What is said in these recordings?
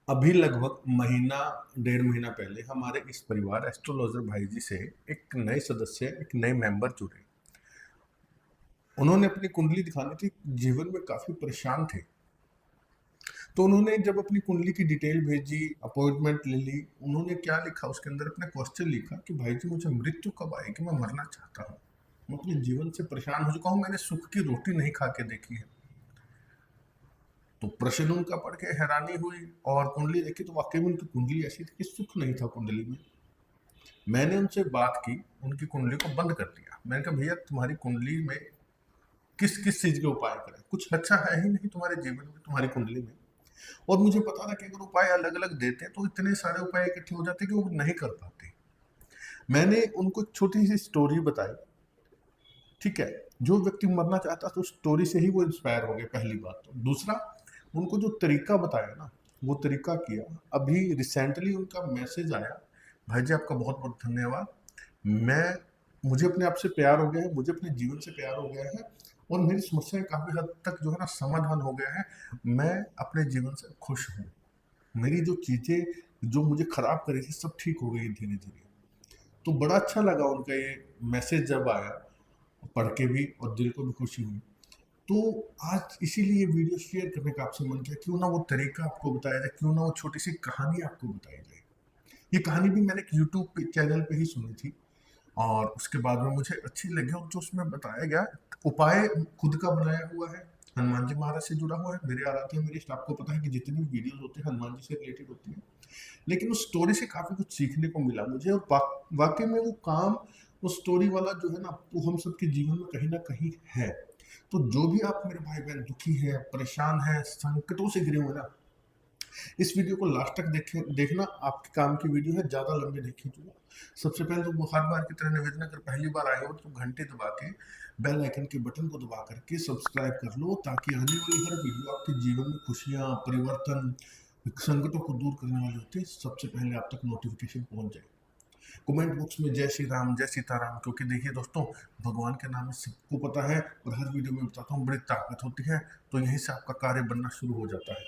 अभी लगभग महीना 1.5 महीना पहले हमारे इस परिवार एस्ट्रोलॉजर भाई जी से एक नए सदस्य, एक नए मेंबर जुड़े। उन्होंने अपनी कुंडली दिखानी थी, जीवन में काफी परेशान थे। तो उन्होंने जब अपनी कुंडली की डिटेल भेजी, अपॉइंटमेंट ले ली, उन्होंने क्या लिखा उसके अंदर, अपने क्वेश्चन लिखा कि भाई जी मुझे मृत्यु कब आएगी, मैं मरना चाहता हूँ, मैं अपने जीवन से परेशान हो चुका हूँ, मैंने सुख की रोटी नहीं खा के देखी है। तो प्रश्न उनका पढ़ के हैरानी हुई और कुंडली देखी तो वाकई में उनकी कुंडली ऐसी थी कि सुख नहीं था कुंडली में। मैंने उनसे बात की, उनकी कुंडली को बंद कर दिया। मैंने कहा भैया तुम्हारी कुंडली में किस किस चीज के उपाय करें, कुछ अच्छा है ही नहीं तुम्हारे जीवन में, तुम्हारी कुंडली में। और मुझे पता था कि अगर उपाय अलग अलग देते तो इतने सारे उपाय इकट्ठे हो जाते कि वो नहीं कर पाते। मैंने उनको एक छोटी सी स्टोरी बताई। ठीक है, जो व्यक्ति मरना चाहता था उस स्टोरी से ही वो इंस्पायर हो गए, पहली बात। तो दूसरा, उनको जो तरीका बताया ना, वो तरीका किया। अभी रिसेंटली उनका मैसेज आया, भाई जी आपका बहुत बहुत धन्यवाद, मैं मुझे अपने आप से प्यार हो गया है, मुझे अपने जीवन से प्यार हो गया है और मेरी समस्याएं काफी हद तक जो है ना समाधान हो गया है। मैं अपने जीवन से खुश हूँ। मेरी जो चीजें जो मुझे खराब करी थी सब ठीक हो गई धीरे धीरे। तो बड़ा अच्छा लगा उनका ये मैसेज जब आया, पढ़ के भी और दिल को भी खुशी हुई। तो आज इसीलिए वीडियो शेयर करने का आपसे मन किया, क्यों ना वो तरीका आपको बताया जाए, क्यों ना वो छोटी सी कहानी आपको बताई जाए। ये कहानी भी मैंने एक यूट्यूब पे चैनल पे ही सुनी थी और उसके बाद में मुझे अच्छी लगी। और जो उसमें बताया गया उपाय खुद का बनाया हुआ है, हनुमान जी महाराज से जुड़ा हुआ है। मेरे आराध्य मेरे इष्ट, आपको पता है कि जितनी भी वीडियोस होते हैं हनुमान जी से रिलेटेड होती हैं। लेकिन उस स्टोरी से काफी कुछ सीखने को मिला मुझे और वाकई में वो काम, वो स्टोरी वाला जो है ना, वो हम सबके जीवन में कहीं ना कहीं है। तो जो भी आप मेरे भाई बहन दुखी है, परेशान है, संकटों से घिरे हुए ना, इस वीडियो को लास्ट तक देखना, आपके काम की वीडियो है, ज्यादा लंबी नहीं खींचूंगा। सबसे पहले तो वो हर बार की तरह निवेदन, अगर पहली बार आए हो तो घंटे दबा के बेल आइकन के बटन को दबा करके सब्सक्राइब कर लो, ताकि आने वाली हर वीडियो आपके जीवन में खुशियां, परिवर्तन, संकटों को दूर करने वाली होती है, सबसे पहले आप तक नोटिफिकेशन पहुंच जाए। कमेंट बॉक्स में जय श्री राम, जय सीताराम, क्योंकि देखिए दोस्तों, भगवान के नाम में सबको पता है और हर वीडियो में बताता हूँ बड़ी ताकत होती है। तो यहीं से आपका कार्य बनना शुरू हो जाता है।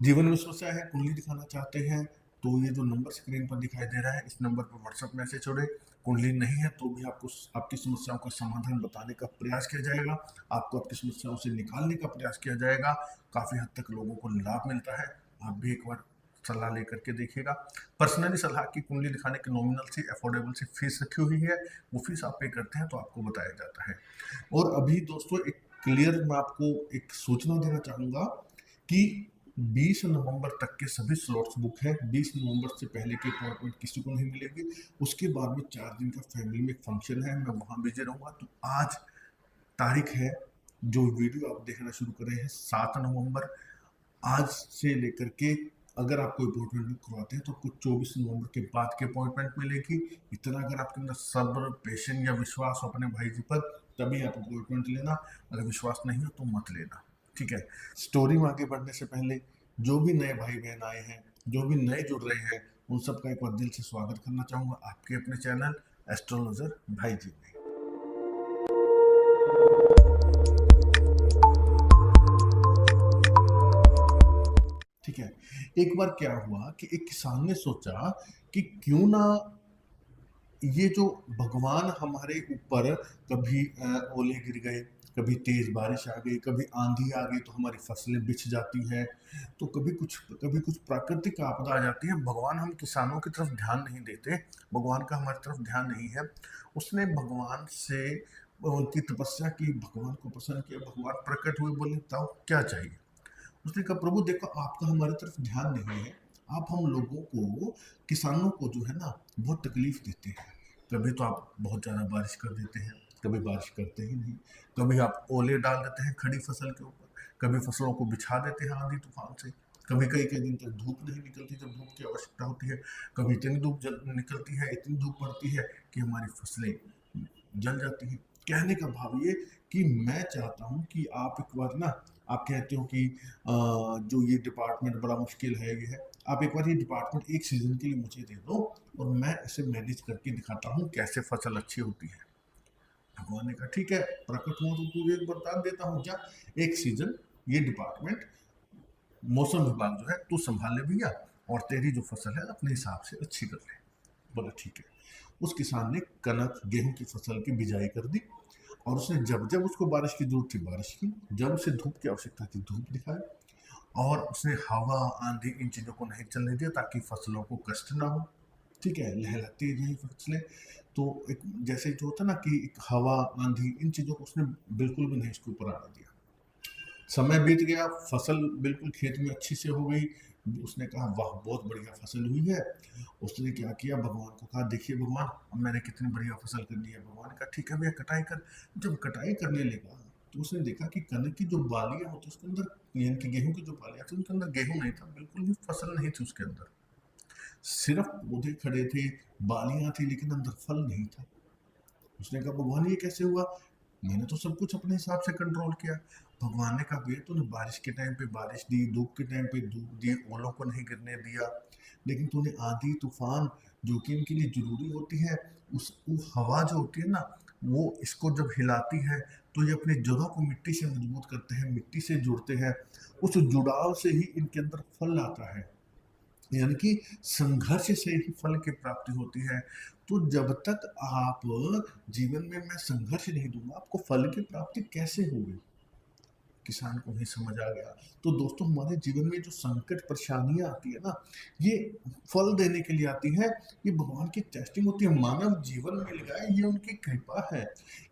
जीवन में समस्या है, कुंडली दिखाना चाहते हैं, तो ये जो नंबर स्क्रीन पर दिखाई दे रहा है, इस नंबर पर व्हाट्सएप मैसेज छोड़े। कुंडली नहीं है तो भी आपको आपकी समस्याओं का समाधान बताने का प्रयास किया जाएगा, आपको आपकी समस्याओं से निकालने का प्रयास किया जाएगा। काफी हद तक लोगों को लाभ मिलता है। आप भी एक बार सलाह लेकर के देखिएगा। पर्सनली सलाह की कुंडली दिखाने की नॉमिनल सी अफोर्डेबल सी फीस रखी हुई है, वो फीस आप पे करते हैं तो आपको बताया जाता है। और अभी दोस्तों एक क्लियर मैं आपको एक सूचना देना चाहूंगा कि 20 नवंबर तक के सभी स्लॉट्स बुक है। 20 नवंबर से पहले की अपॉइंटमेंट किसी को नहीं मिलेगी। उसके बाद में 4 दिन का फैमिली में फंक्शन है, मैं वहां बिजी रहूंगा। तो आज तारीख है, जो वीडियो आप देखना शुरू कर रहे हैं, 7 नवंबर। आज से लेकर के अगर आप कोई अपॉइंटमेंट बुक करवाते हैं तो आपको 24 नवंबर के बाद की अपॉइंटमेंट मिलेगी। इतना अगर आपके अंदर सब्र, पेशेंस या विश्वास हो अपने भाई जी पर, तभी आप अपॉइंटमेंट लेना। अगर विश्वास नहीं हो तो मत लेना। ठीक है, स्टोरी में आगे बढ़ने से पहले जो भी नए भाई बहन आए हैं, जो भी नए जुड़ रहे हैं, उन सबका एक बार दिल से स्वागत करना चाहूंगा आपके अपने चैनल एस्ट्रोलॉजर भाई जी में। ठीक है, एक बार क्या हुआ कि एक किसान ने सोचा कि क्यों ना ये जो भगवान हमारे ऊपर, कभी ओले गिर गए, कभी तेज बारिश आ गई, कभी आंधी आ गई तो हमारी फसलें बिछ जाती हैं, तो कभी कुछ प्राकृतिक आपदा आ जाती है। भगवान हम किसानों की तरफ ध्यान नहीं देते, भगवान का हमारी तरफ ध्यान नहीं है। उसने भगवान से उनकी तपस्या की, भगवान को प्रसन्न किया, भगवान प्रकट हुए, बोले बताओ क्या चाहिए। उसने कहा प्रभु देखो, आपका हमारी तरफ ध्यान नहीं है, आप हम लोगों को, किसानों को जो है ना बहुत तकलीफ देते हैं। कभी तो आप बहुत ज़्यादा बारिश कर देते हैं, कभी बारिश करते ही नहीं, कभी आप ओले डाल देते हैं खड़ी फसल के ऊपर, कभी फसलों को बिछा देते हैं आंधी तूफान से, कभी कई कई दिन तक धूप नहीं निकलती जब धूप की आवश्यकता होती है, कभी इतनी धूप निकलती है, इतनी धूप पड़ती है कि हमारी फसलें जल जाती हैं। कहने का भाव ये कि मैं चाहता हूं कि आप एक बार ना, आप कहते हो कि जो ये डिपार्टमेंट बड़ा मुश्किल है, ये है, आप एक बार ये डिपार्टमेंट एक सीजन के लिए मुझे दे दो और मैं इसे मैनेज करके दिखाता हूँ कैसे फसल अच्छी होती है। भगवान ने कहा ठीक है, प्रकट हुआ तो तुझे एक वरदान देता हूँ, क्या एक सीजन ये डिपार्टमेंट मौसम विभाग जो है तू संभाल ले भैया, और तेरी जो फसल है अपने हिसाब से अच्छी कर ले। बोला ठीक है। उस किसान ने कनक गेहूं की फसल की बिजाई कर दी, और उसने जब जब उसको बारिश की जरूरत थी बारिश की, जब उसे धूप की आवश्यकता थी धूप दिखाई, और उसने हवा आंधी इन चीज़ों को नहीं चलने दिया ताकि फसलों को कष्ट ना हो। ठीक है, लहलहाती रही फसलें। तो एक जैसे जो होता ना कि एक हवा आंधी इन चीज़ों को उसने बिल्कुल भी नहीं इसके ऊपर आने दिया। समय बीत गया, फसल बिल्कुल खेत में अच्छी से हो गई। उसने कहा वाह बहुत बढ़िया फसल हुई है। उसने क्या किया, भगवान को कहा देखिए भगवान, अब मैंने कितनी बढ़िया फसल कर ली है। भगवान ने कहा ठीक है भैया कटाई कर। जब कटाई करने लगा तो उसने देखा कि कनक की जो बालियां होती उसके अंदर, यानी कि गेहूं की जो बालियां थी उनके अंदर गेहूं नहीं था, बिल्कुल भी फसल नहीं थी उसके अंदर। सिर्फ पौधे खड़े थे, बालियां थी, लेकिन अंदर फल नहीं था। उसने कहा भगवान ये कैसे हुआ, मैंने तो सब कुछ अपने हिसाब से कंट्रोल किया। भगवान ने कहा भैया तूने बारिश के टाइम पे बारिश दी, धूप के टाइम पे धूप दी, ओलों को नहीं गिरने दिया, लेकिन तूने आंधी तूफान जो कि इनके लिए जरूरी होती है, वो हवा जो होती है ना, वो इसको जब हिलाती है तो ये अपनी जड़ों को मिट्टी से मजबूत करते हैं, मिट्टी से जुड़ते हैं। उस जुड़ाव से ही इनके अंदर फल आता है, यानी कि संघर्ष से ही फल की प्राप्ति होती है। तो जब तक आप जीवन में मैं संघर्ष नहीं दूंगा, आपको फल की प्राप्ति कैसे होगी। किसान को भी समझ आ गया। तो दोस्तों हमारे जीवन में जो संकट परेशानियां आती है ना, ये फल देने के लिए आती है, ये भगवान की टेस्टिंग होती है। मानव जीवन में लगाए ये उनकी कृपा है,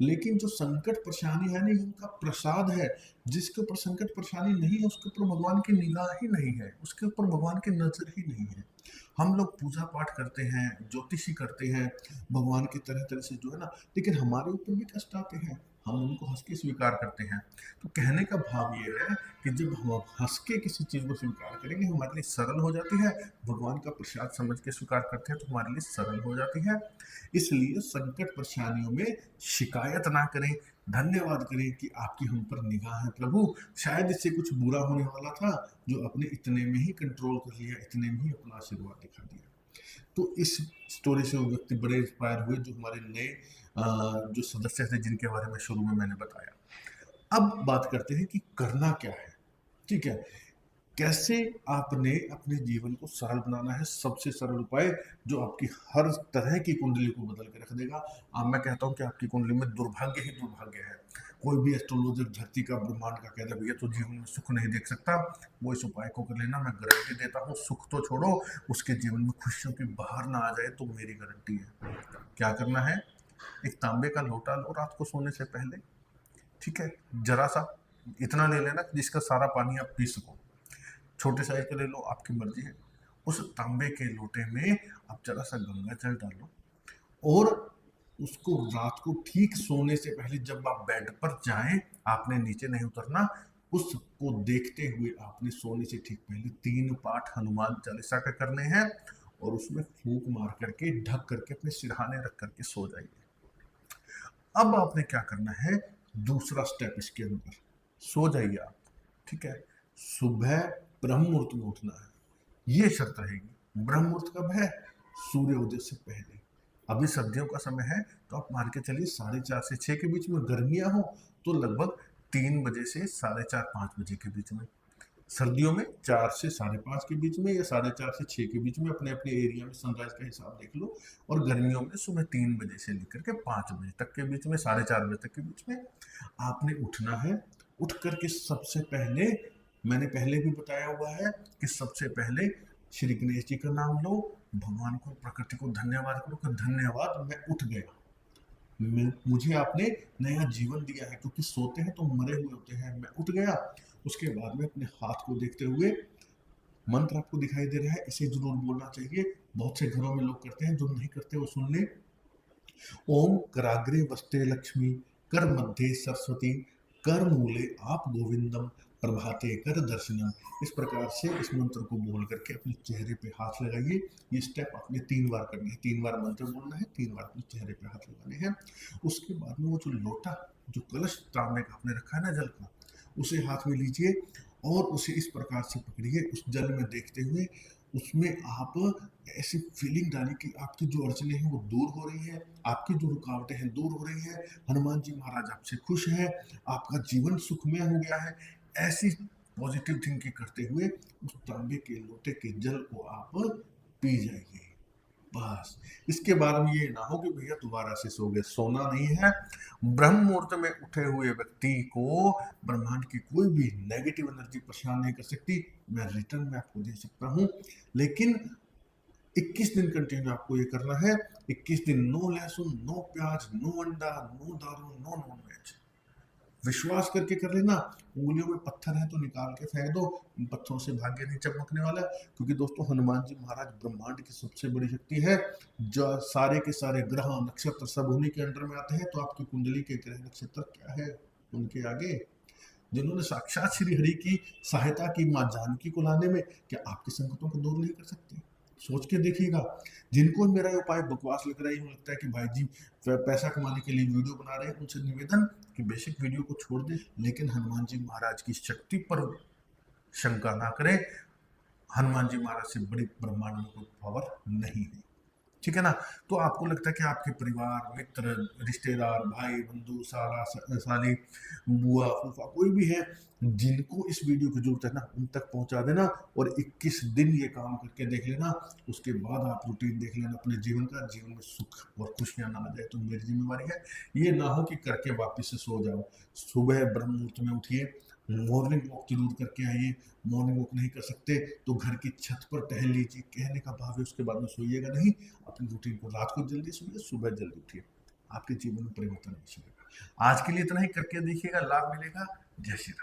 लेकिन जो संकट परेशानी है ना, ये उनका प्रसाद है। जिसके ऊपर संकट परेशानी नहीं है उसके ऊपर भगवान की निगाह ही नहीं है, उसके ऊपर भगवान की नजर ही नहीं है। हम लोग पूजा पाठ करते हैं, ज्योतिषी करते हैं, भगवान की तरह तरह से जो है ना, लेकिन हमारे ऊपर भी कष्ट आते हैं, हम उनको हंस के स्वीकार करते हैं। तो कहने का भाव ये है कि जब हम हंस के किसी चीज़ को स्वीकार करेंगे हमारे लिए सरल हो जाती है, भगवान का प्रसाद समझ के स्वीकार करते हैं तो हमारे लिए सरल हो जाती है। इसलिए संकट परेशानियों में शिकायत ना करें, धन्यवाद करें कि आपकी हम पर निगाह है प्रभु, शायद इससे कुछ बुरा होने वाला था जो आपने इतने में ही कंट्रोल कर लिया, इतने में ही अपना आशीर्वाद दिखा दिया। तो इस स्टोरी से वो व्यक्ति बड़े इंस्पायर हुए जो हमारे नए जो सदस्य थे जिनके बारे में शुरू में मैंने बताया। अब बात करते हैं कि करना क्या है। ठीक है, कैसे आपने अपने जीवन को सरल बनाना है। सबसे सरल उपाय जो आपकी हर तरह की कुंडली को बदल के रख देगा। अब मैं कहता हूं कि आपकी कुंडली में दुर्भाग्य ही दुर्भाग्य है। कोई भी एस्ट्रोलॉजर धरती का ब्रह्मांड का कह दे भैया तो जीवन में सुख नहीं देख सकता, वो इस उपाय को कर लेना, मैं गारंटी देता हूँ। सुख तो छोड़ो, उसके जीवन में खुशियों की बाहर ना आ जाए तो मेरी गारंटी है। क्या करना है, एक तांबे का लोटा लो रात को सोने से पहले। ठीक है, जरा सा इतना ले लेना जिसका सारा पानी आप पी सको, छोटे साइज का ले लो, आपकी मर्जी है। उस तांबे के लोटे में आप जरा सा गंगा जल डालो, और उसको रात को ठीक सोने से पहले जब आप बेड पर जाएं, आपने नीचे नहीं उतरना, उसको देखते हुए आपने सोने से ठीक पहले 3 पाठ हनुमान चालीसा का करने हैं, और उसमें फूंक मार करके ढक करके अपने सिरहाने रख करके सो जाइए। अब आपने क्या करना है, दूसरा स्टेप इसके अंदर, सो जाइए आप। ठीक है, सुबह ब्रह्म मुहूर्त में उठना है, ये शर्त रहेगी। ब्रह्म मुहूर्त कब है, सूर्योदय से पहले। अभी सर्दियों का समय है तो आप मान के चलिए 4:30 से 6 के बीच में, गर्मियां हो तो लगभग 3 बजे से 4:30 5 बजे के बीच में। सर्दियों में 4 से 5:30 के बीच में, या 4:30 से 6 के बीच में, अपने अपने एरिया में सनराइज का हिसाब देख लो। और गर्मियों में सुबह 3 बजे से लेकर के 5 बजे तक के बीच में, 4:30 बजे तक के बीच में आपने उठना है। उठ करके सबसे पहले, मैंने पहले भी बताया हुआ है कि सबसे पहले श्री गणेश जी का नाम लो, भगवान को प्रकृति को धन्यवाद करो कि धन्यवाद मैं उठ गया, मुझे आपने नया जीवन दिया है, क्योंकि सोते हैं तो मरे हुए होते हैं, मैं उठ गया। उसके बाद में अपने हाथ को देखते हुए, मंत्र आपको दिखाई दे रहा है, इसे जरूर बोलना चाहिए। बहुत से घरों में लोग करते हैं, जो नहीं करते वो सुन ले। ओम कराग्रे वस्ते लक्ष्मी, कर मध्य सरस्वती, कर मूले आप गोविंदम, प्रभाते कर दर्शनम। इस प्रकार से इस मंत्र को बोल करके अपने चेहरे पे हाथ लगाइए। ये स्टेप आपने 3 बार करनी है, 3 बार मंत्र बोलना है, 3 बार अपने चेहरे पे हाथ लगाने हैं। उसके बाद में वो जो लोटा, जो कलश तांबे का आपने रखा है ना जल का, उसे हाथ में लीजिए और उसे इस प्रकार से पकड़िए, उस जल में देखते हुए उसमें आप ऐसी फीलिंग डालिए कि आपकी जो अड़चने हैं वो दूर हो रही है, आपकी जो रुकावटें हैं दूर हो रही है, हनुमान जी महाराज आपसे खुश हैं, आपका जीवन सुखमय हो गया है। ऐसी पॉजिटिव थिंकिंग करते हुए उस तांबे के लोटे के जल को आप पी जाइए। बस इसके बाद में ये ना हो कि भैया दोबारा से सो गए, सोना नहीं है। ब्रह्म मुहूर्त में उठे हुए व्यक्ति को ब्रह्मांड की कोई भी नेगेटिव एनर्जी परेशान नहीं कर सकती। मैं रिटर्न में आपको दे सकता हूँ, लेकिन 21 दिन कंटिन्यू आपको ये करना है। 21 दिन नो लहसुन, नो प्याज, नो अंडा, नो दारू, नो नॉन वेज। विश्वास करके कर लेना। उंगलियों में पत्थर है तो निकाल के फेंक दो, इन पत्थरों से भाग्य नहीं चमकने वाला। क्योंकि दोस्तों हनुमान जी महाराज ब्रह्मांड की सबसे बड़ी शक्ति है। जो सारे के सारे ग्रह नक्षत्र सब उन्हीं के अंडर में आते हैं। तो आपकी कुंडली के ग्रह नक्षत्र क्या है उनके आगे? जिन्होंने साक्षात श्री हरि की सहायता की मां जानकी को लाने में, क्या आपके संकटों को दूर नहीं कर सकते? सोच के देखिएगा। जिनको मेरा ये उपाय बकवास लग रहा है, यूँ लगता है कि भाई जी पैसा कमाने के लिए वीडियो बना रहे हैं, उनसे निवेदन कि बेसिक वीडियो को छोड़ दें, लेकिन हनुमान जी महाराज की शक्ति पर शंका ना करें। हनुमान जी महाराज से बड़ी ब्रह्मांड में कोई पावर नहीं है, ठीक है ना? तो आपको लगता है कि आपके परिवार, मित्र, रिश्तेदार, भाई, बंधु, साला, साली, बुआ, फूफा कोई भी है जिनको इस वीडियो की जरूरत है ना, उन तक पहुंचा देना और 21 दिन ये काम करके देख लेना। उसके बाद आप रूटीन देख लेना अपने जीवन का। जीवन में सुख और खुशियां ना आ जाए तो मेरी जिम्मेवारी है। ये ना हो कि करके वापस से सो जाओ। सुबह ब्रह्म मुहूर्त में उठिए, मॉर्निंग वॉक जरूर करके आइए। मॉर्निंग वॉक नहीं कर सकते तो घर की छत पर टहल लीजिए, कहने का भाव है। उसके बाद में सोइएगा नहीं। अपनी रूटीन को रात को जल्दी सोइए, सुबह जल्दी उठिए, आपके जीवन में परिवर्तन अवश्य होगा। आज के लिए इतना ही करके देखिएगा, लाभ मिलेगा। जय श्री राम।